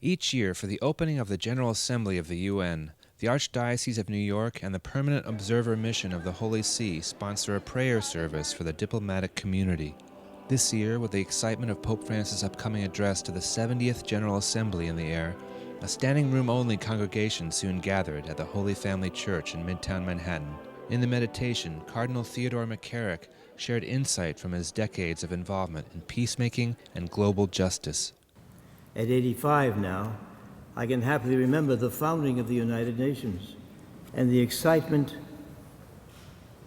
Each year, for the opening of the General Assembly of the UN, the Archdiocese of New York and the Permanent Observer Mission of the Holy See sponsor a prayer service for the diplomatic community. This year, with the excitement of Pope Francis' upcoming address to the 70th General Assembly in the air, a standing-room-only congregation soon gathered at the Holy Family Church in Midtown Manhattan. In the meditation, Cardinal Theodore McCarrick shared insight from his decades of involvement in peacemaking and global justice. At 85 now, I can happily remember the founding of the United Nations and the excitement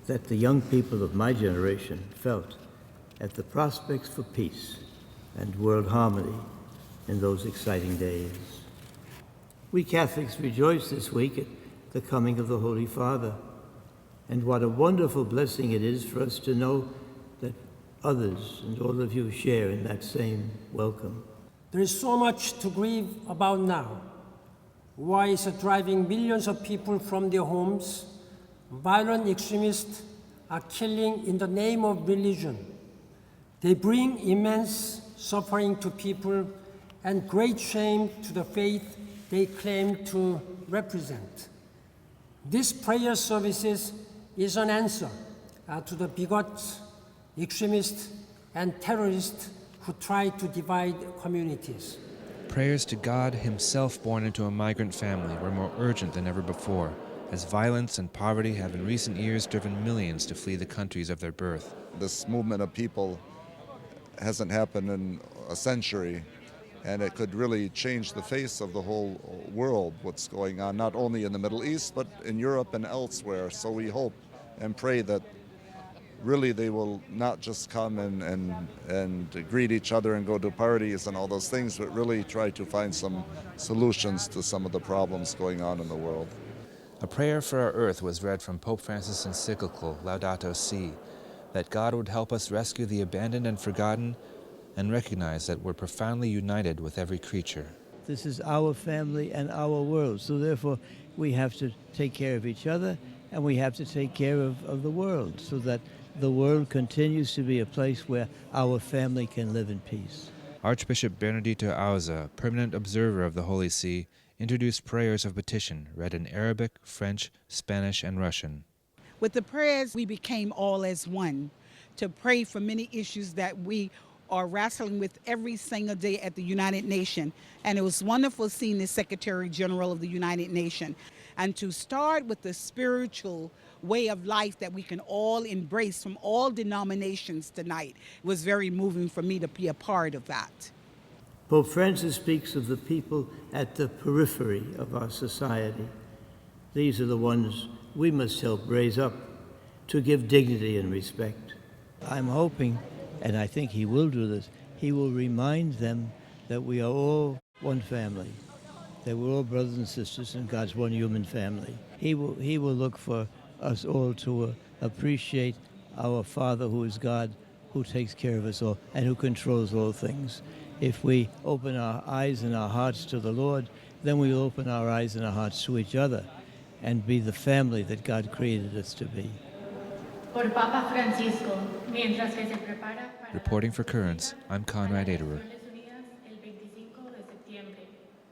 that the young people of my generation felt at the prospects for peace and world harmony in those exciting days. We Catholics rejoice this week at the coming of the Holy Father, and what a wonderful blessing it is for us to know that others and all of you share in that same welcome. There is so much to grieve about now. War is driving millions of people from their homes. Violent extremists are killing in the name of religion. They bring immense suffering to people and great shame to the faith they claim to represent. This prayer services is an answer to the bigots, extremists, and terrorists who try to divide communities. Prayers to God himself born into a migrant family were more urgent than ever before, as violence and poverty have in recent years driven millions to flee the countries of their birth. This movement of people hasn't happened in a century, and it could really change the face of the whole world, what's going on, not only in the Middle East, but in Europe and elsewhere. So we hope and pray that really they will not just come and greet each other and go to parties and all those things, but really try to find some solutions to some of the problems going on in the world. A prayer for our earth was read from Pope Francis' encyclical Laudato Si, that God would help us rescue the abandoned and forgotten and recognize that we're profoundly united with every creature. This is our family and our world, so therefore we have to take care of each other and we have to take care of the world so that the world continues to be a place where our family can live in peace. Archbishop Benedito Auza, permanent observer of the Holy See, introduced prayers of petition read in Arabic, French, Spanish, and Russian. With the prayers, we became all as one to pray for many issues that we are wrestling with every single day at the United Nations. And it was wonderful seeing the Secretary General of the United Nations. And to start with the spiritual way of life that we can all embrace from all denominations tonight, it was very moving for me to be a part of that. Pope Francis speaks of the people at the periphery of our society. These are the ones we must help raise up to give dignity and respect. I'm hoping, and I think he will do this, he will remind them that we are all one family, that we're all brothers and sisters in God's one human family. He will look for us all to appreciate our Father who is God, who takes care of us all and who controls all things. If we open our eyes and our hearts to the Lord, then we will open our eyes and our hearts to each other and be the family that God created us to be. Reporting for Currents, I'm Konrad Aderer.